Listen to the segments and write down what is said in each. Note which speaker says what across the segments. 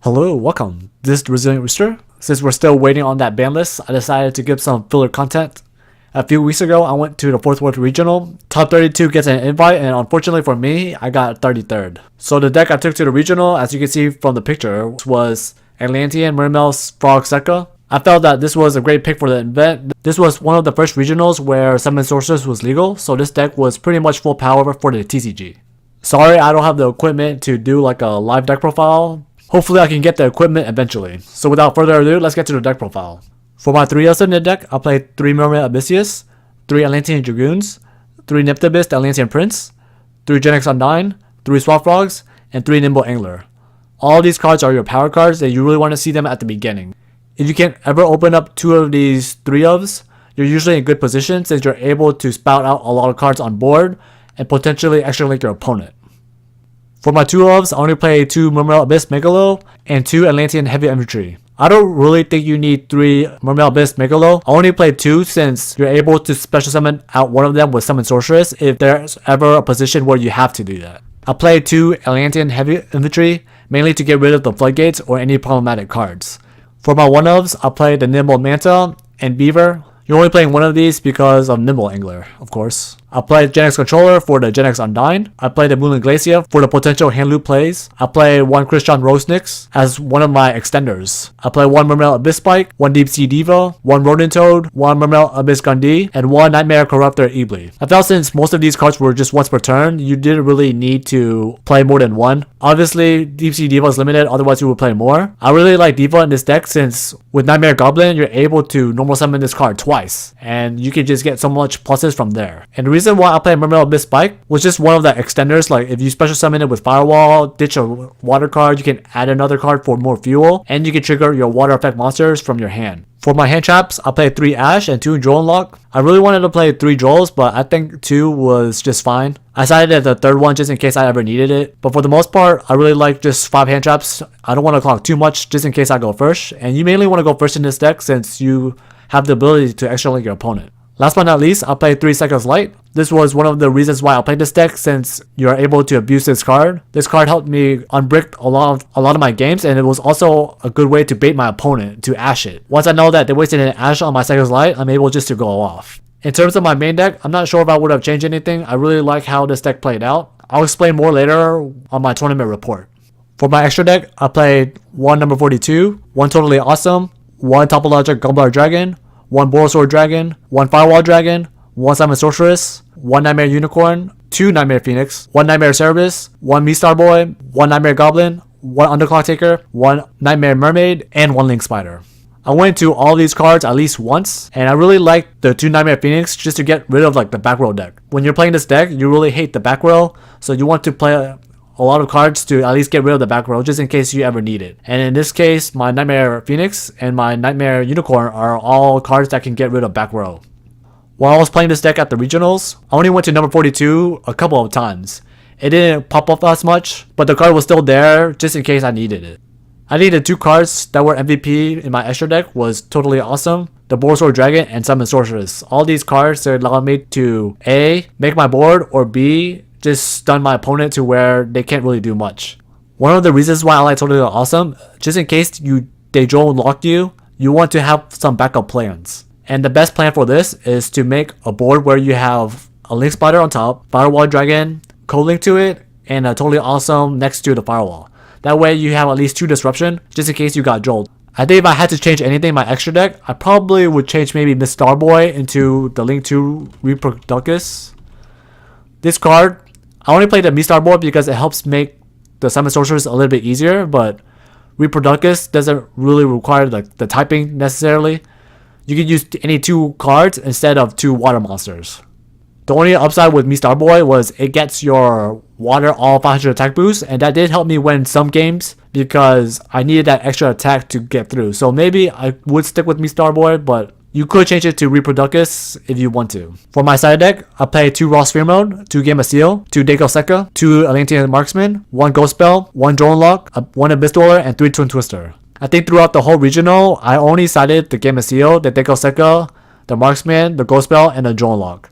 Speaker 1: Hello, welcome. This is the Resilient Rooster. Since we're still waiting on that ban list, I decided to give some filler content. A few weeks ago, I went to the 4th World Regional. Top 32 gets an invite, and unfortunately for me, I got 33rd. So the deck I took to the Regional, as you can see from the picture, was Atlantean Mermail Frog Sekka. I felt that this was a great pick for the event. This was one of the first regionals where Summon Sorceress was legal, so this deck was pretty much full power for the TCG. Sorry, I don't have the equipment to do like a live deck profile. Hopefully I can get the equipment eventually. So without further ado, let's get to the deck profile. For my 3 Elves in the deck, I played 3 Mermail Abyssius, 3 Atlantean Dragoons, 3 Nymphtibis the Atlantean Prince, 3 Gen-X-Undyne, 3 Swamp Frogs, and 3 Nimble Angler. All these cards are your power cards and you really want to see them at the beginning. If you can ever open up 2 of these 3 Elves, you're usually in good position since you're able to spout out a lot of cards on board and potentially extra link your opponent. For my 2 Elves, I only play 2 Mermail Abyss Megalo and 2 Atlantean Heavy Infantry. I don't really think you need 3 Mermail Abyss Megalo. I only play 2 since you're able to special summon out one of them with Summon Sorceress if there's ever a position where you have to do that. I play 2 Atlantean Heavy Infantry mainly to get rid of the floodgates or any problematic cards. For my 1 Elves, I play the Nimble Manta and Beaver. You're only playing one of these because of Nimble Angler, of course. I play Gen-X Controller for the Gen-X-Undyne. I play the Moonlit Glacier for the potential hand loop plays. I play 1 Christian Rosenix as one of my extenders. I play 1 Mermail Abyss Spike, 1 Deep Sea Diva, 1 Rodent Toad, 1 Mermail Abyss Gundee, and 1 Nightmare Corruptor Eebly. I felt since most of these cards were just once per turn, you didn't really need to play more than 1. Obviously, Deep Sea Diva is limited, otherwise you would play more. I really like Diva in this deck since with Nightmare Goblin, you're able to normal summon this card twice, and you can just get so much pluses from there. And the reason why I play Mermail Abyss Spike was just one of the extenders. Like if you special summon it with Firewall, ditch a water card, you can add another card for more fuel, and you can trigger your water effect monsters from your hand. For my hand traps, I played 3 Ash and 2 Droll Lock. I really wanted to play 3 Drolls, but I think 2 was just fine. I decided at the 3rd one just in case I ever needed it. But for the most part, I really like just 5 hand traps. I don't want to clock too much just in case I go first. And you mainly want to go first in this deck since you have the ability to extra link your opponent. Last but not least, I played 3 Sekka's Light. This was one of the reasons why I played this deck since you're able to abuse this card. This card helped me unbrick a lot of my games, and it was also a good way to bait my opponent to Ash it. Once I know that they wasted an Ash on my Sekka's Light, I'm able just to go off. In terms of my main deck, I'm not sure if I would have changed anything. I really like how this deck played out. I'll explain more later on my tournament report. For my extra deck, I played 1 number 42, 1 Totally Awesome, 1 Topologic Gumbler Dragon, 1 Borosaur Dragon, 1 Firewall Dragon, 1 Summon Sorceress, 1 Nightmare Unicorn, 2 Nightmare Phoenix, 1 Nightmare Cerberus, 1 Mistar Boy, 1 Nightmare Goblin, 1 Underclock Taker, 1 Nightmare Mermaid, and 1 Link Spider. I went to all these cards at least once, and I really liked the 2 Nightmare Phoenix just to get rid of like the back row deck. When you're playing this deck, you really hate the back row, so you want to play a lot of cards to at least get rid of the back row just in case you ever need it. And in this case, my Nightmare Phoenix and my Nightmare Unicorn are all cards that can get rid of back row. While I was playing this deck at the regionals, I only went to number 42 a couple of times. It didn't pop up as much, but the card was still there just in case I needed it. I needed 2 cards that were MVP in my extra deck was Totally Awesome, the Borosaur Dragon, and Summon Sorceress. All these cards that allowed me to A, make my board, or B, just stun my opponent to where they can't really do much. One of the reasons why I like Totally Awesome, just in case they Droll Lock you, you want to have some backup plans. And the best plan for this is to make a board where you have a Link Spider on top, Firewall Dragon, co-link to it, and a Totally Awesome next to the Firewall. That way you have at least 2 disruption, just in case you got Drolled. I think if I had to change anything in my extra deck, I probably would change maybe Miss Starboy into the Link 2 Reproducus. This card, I only play the Mistar board because it helps make the Summon Sorceress a little bit easier, but Reproducus doesn't really require the typing necessarily. You can use any 2 cards instead of 2 water monsters. The only upside with Mistar Boy was it gets your water all 500 attack boost, and that did help me win some games because I needed that extra attack to get through. So maybe I would stick with Mistar Boy, but you could change it to Reproducus if you want to. For my side deck, I play 2 Raw Sphere Mode, 2 Game of Steel, 2 Deco Sekka, 2 Atlantean Marksman, 1 Ghost Spell, 1 Drone Lock, 1 Abyss Dweller, and 3 Twin Twister. I think throughout the whole regional, I only sided the Game of Steel, the Deco Sekka, the Marksman, the Ghost Spell, and the Drone Lock.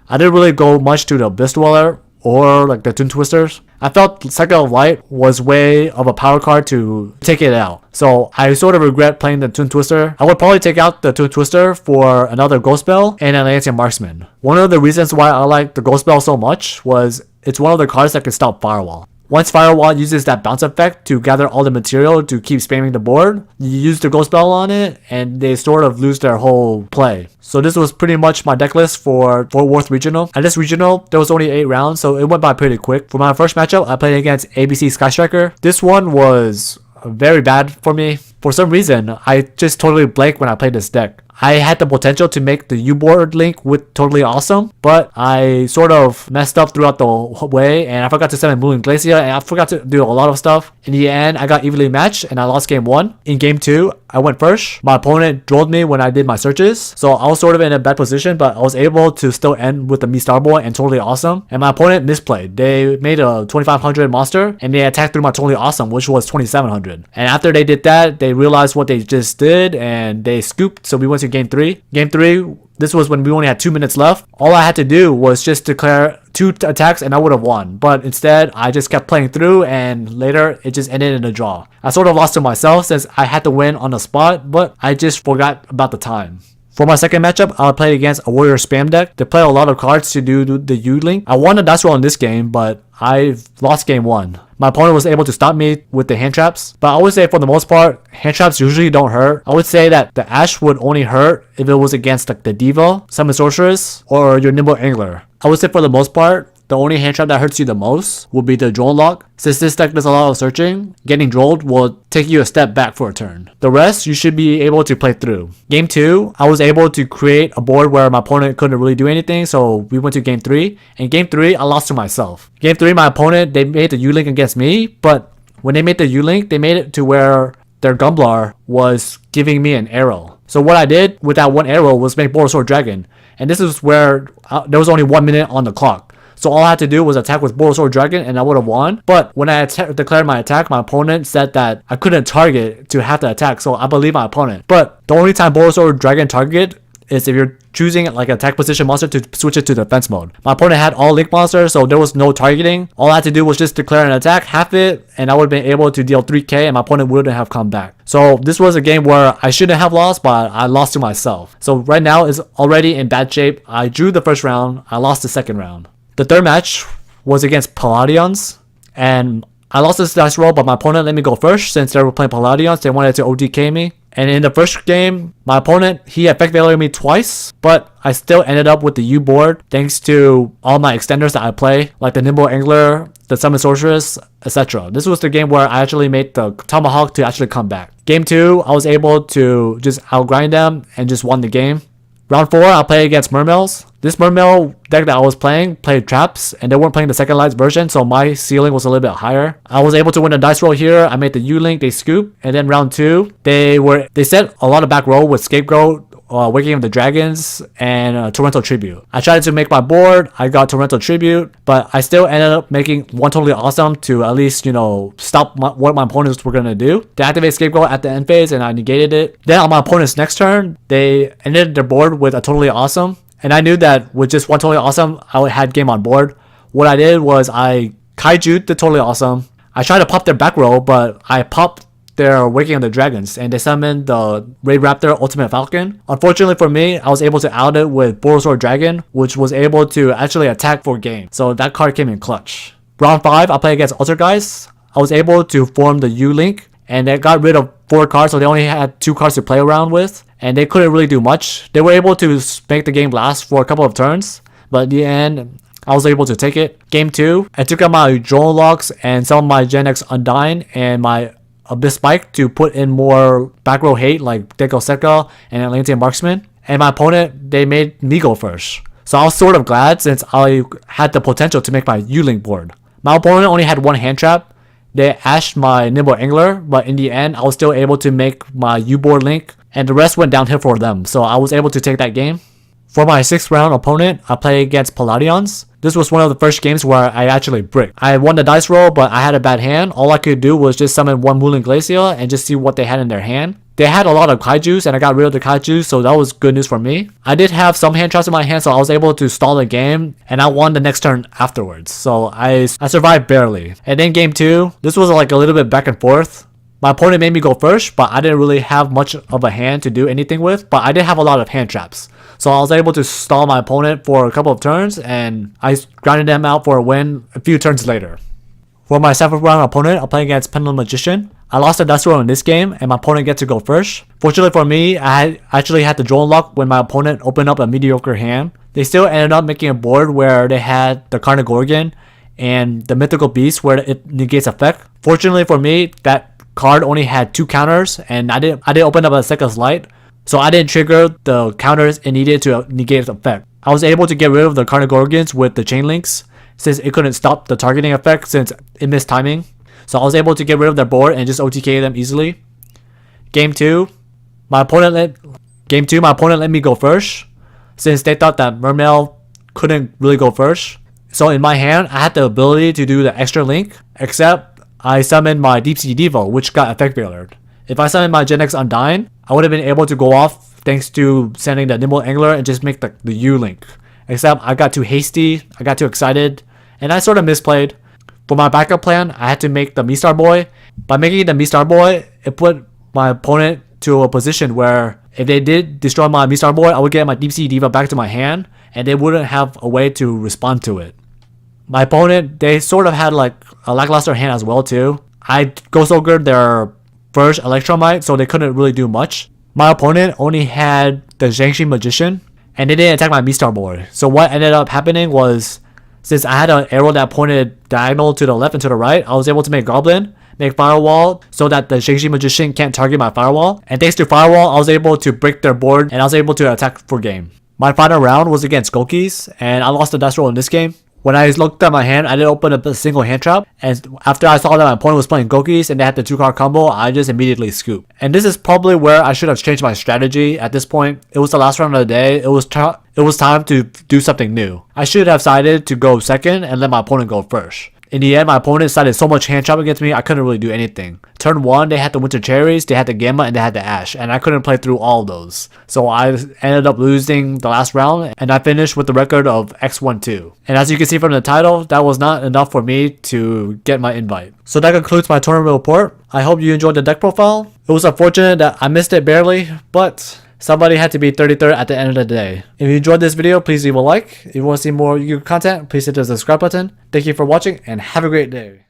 Speaker 1: I didn't really go much to the Abyss Dweller or like the Toon Twisters. I felt Sekka of Light was way of a power card to take it out. So I sort of regret playing the Toon Twister. I would probably take out the Toon Twister for another Ghost Spell and Atlantean Marksman. One of the reasons why I like the Ghost Spell so much was it's one of the cards that can stop Firewall. Once Firewall uses that bounce effect to gather all the material to keep spamming the board, you use the Ghost Spell on it and they sort of lose their whole play. So this was pretty much my deck list for Fort Worth Regional. At this regional, there was only 8 rounds, so it went by pretty quick. For my first matchup, I played against ABC Sky Striker. This one was very bad for me. For some reason, I just totally blanked when I played this deck. I had the potential to make the U-board link with Totally Awesome, but I sort of messed up throughout the way, and I forgot to summon Moon Glacier, and I forgot to do a lot of stuff. In the end, I got evenly matched, and I lost game 1. In game 2, I went first. My opponent drilled me when I did my searches, so I was sort of in a bad position, but I was able to still end with the Me Starboy and Totally Awesome, and my opponent misplayed. They made a 2500 monster, and they attacked through my Totally Awesome, which was 2700. And after they did that, they realized what they just did, and they scooped, so we went to game 3. Game 3, this was when we only had 2 minutes left. All I had to do was just declare 2 attacks and I would have won. But instead, I just kept playing through and later it just ended in a draw. I sort of lost to myself since I had to win on the spot, but I just forgot about the time. For my second matchup, I played against a Warrior Spam deck. They play a lot of cards to do the U-Link. I won the dice roll in this game, but I lost game 1. My opponent was able to stop me with the hand traps, but I would say for the most part, hand traps usually don't hurt. I would say that the Ash would only hurt if it was against like the Diva, Summon Sorceress, or your Nimble Angler. I would say for the most part, the only hand trap that hurts you the most would be the Drone Lock. Since this deck does a lot of searching, getting drolled will take you a step back for a turn. The rest you should be able to play through. Game 2, I was able to create a board where my opponent couldn't really do anything, so we went to game 3. And game 3, I lost to myself. Game 3, my opponent, they made the U-Link against me, but when they made the U-Link, they made it to where their Gumblar was giving me an arrow. So what I did with that one arrow was make Bulbasaur Dragon. And this is where there was only 1 minute on the clock. So all I had to do was attack with Bulbasaur Dragon and I would have won. But when I declared my attack, my opponent said that I couldn't target to have the attack. So I believe my opponent. But the only time Bulbasaur Dragon target is if you're choosing like attack position monster to switch it to defense mode. My opponent had all link monsters, so there was no targeting. All I had to do was just declare an attack, half it, and I would have been able to deal 3k and my opponent wouldn't have come back. So this was a game where I shouldn't have lost, but I lost to myself. So right now is already in bad shape. I drew the first round, I lost the second round. The third match was against Palladions, and I lost this dice roll, but my opponent let me go first since they were playing Palladions. They wanted to ODK me. And in the first game, my opponent, he effect valued me twice, but I still ended up with the U board thanks to all my extenders that I play, like the Nimble Angler, the Summon Sorceress, etc. This was the game where I actually made the Tomahawk to actually come back. Game 2, I was able to just outgrind them and just won the game. Round 4, I'll play against Mermails. This Mermail deck that I was playing played traps, and they weren't playing the second lights version, so my ceiling was a little bit higher. I was able to win a dice roll here. I made the U-Link, they scoop, and then round 2, they set a lot of back row with Scapegoat, Waking of the Dragons, and Torrential Tribute. I tried to make my board, I got Torrential Tribute, but I still ended up making one Totally Awesome to at least, stop what my opponents were going to do. They activate Scapegoat at the end phase, and I negated it. Then on my opponent's next turn, they ended their board with a Totally Awesome, and I knew that with just one Totally Awesome, I had game on board. What I did was I Kaiju'd the Totally Awesome. I tried to pop their back row, but I popped their Waking of the Dragons, and they summoned the Raid Raptor Ultimate Falcon. Unfortunately for me, I was able to out it with Bulbasaur Dragon, which was able to actually attack for game. So that card came in clutch. Round 5, I play against Altergeist. I was able to form the U-Link, and they got rid of 4 cards, so they only had 2 cards to play around with, and they couldn't really do much. They were able to make the game last for a couple of turns, but in the end, I was able to take it. Game 2, I took out my Drone Locks and some of my Gen X Undyne and my Abyss Spike to put in more back row hate like Deco Sekka and Atlantean Marksman. And my opponent, they made me go first. So I was sort of glad since I had the potential to make my U-Link board. My opponent only had 1 hand trap. They ashed my Nimble Angler, but in the end, I was still able to make my U-board link, and the rest went downhill for them. So I was able to take that game. For my 6th round opponent, I played against Palladions. This was one of the first games where I actually bricked. I won the dice roll, but I had a bad hand. All I could do was just summon one Moulin Glacier and just see what they had in their hand. They had a lot of kaijus and I got rid of the kaijus, so that was good news for me. I did have some hand traps in my hand, so I was able to stall the game and I won the next turn afterwards. So I survived barely. And then game 2, this was like a little bit back and forth. My opponent made me go first, but I didn't really have much of a hand to do anything with, but I did have a lot of hand traps. So I was able to stall my opponent for a couple of turns and I grinded them out for a win a few turns later. For my 7th round opponent, I'm playing against Pendulum Magician. I lost a dust roll in this game and my opponent gets to go first. Fortunately for me, I actually had the drone lock when my opponent opened up a mediocre hand. They still ended up making a board where they had the Carnagorgon and the Mythical Beast where it negates effect. Fortunately for me, that card only had 2 counters and I didn't open up a Sekka's Light, so I didn't trigger the counters it needed to negate its effect. I was able to get rid of the Carnagorgons with the chain links since it couldn't stop the targeting effect since it missed timing. So I was able to get rid of their board and just OTK them easily. Game 2, my opponent let me go first since they thought that Mermail couldn't really go first. So in my hand, I had the ability to do the extra link, except I summoned my Deep Sea Devo, which got effect failured. If I summoned my Gen X Undyne, I would have been able to go off thanks to sending the Nimble Angler and just make the U link. Except I got too hasty, I got too excited, and I sort of misplayed. For my backup plan, I had to make the Mistar Boy. By making the Mistar Boy, it put my opponent to a position where if they did destroy my Mistar Boy, I would get my Deep Sea Diva back to my hand, and they wouldn't have a way to respond to it. My opponent, they sort of had like a lackluster hand as well too. I Ghost Ogre their first Electromite, so they couldn't really do much. My opponent only had the Zhangxi Magician, and they didn't attack my Mistar Boy. So what ended up happening was, since I had an arrow that pointed diagonal to the left and to the right, I was able to make Goblin, make Firewall, so that the Zhangxi Magician can't target my Firewall. And thanks to Firewall, I was able to break their board, and I was able to attack for game. My final round was against Gokis, and I lost the dice roll in this game. When I looked at my hand, I didn't open up a single hand trap, and after I saw that my opponent was playing Gokis and they had the 2-card combo, I just immediately scooped. And this is probably where I should have changed my strategy at this point. It was the last round of the day, it was time to do something new. I should have decided to go second and let my opponent go first. In the end, my opponent decided so much hand trap against me, I couldn't really do anything. Turn 1, they had the Winter Cherries, they had the Gamma, and they had the Ash, and I couldn't play through all of those. So I ended up losing the last round, and I finished with the record of X1-2. And as you can see from the title, that was not enough for me to get my invite. So that concludes my tournament report. I hope you enjoyed the deck profile. It was unfortunate that I missed it barely, but somebody had to be 33rd at the end of the day. If you enjoyed this video, please leave a like. If you want to see more Yu-Gi-Oh content, please hit the subscribe button. Thank you for watching and have a great day.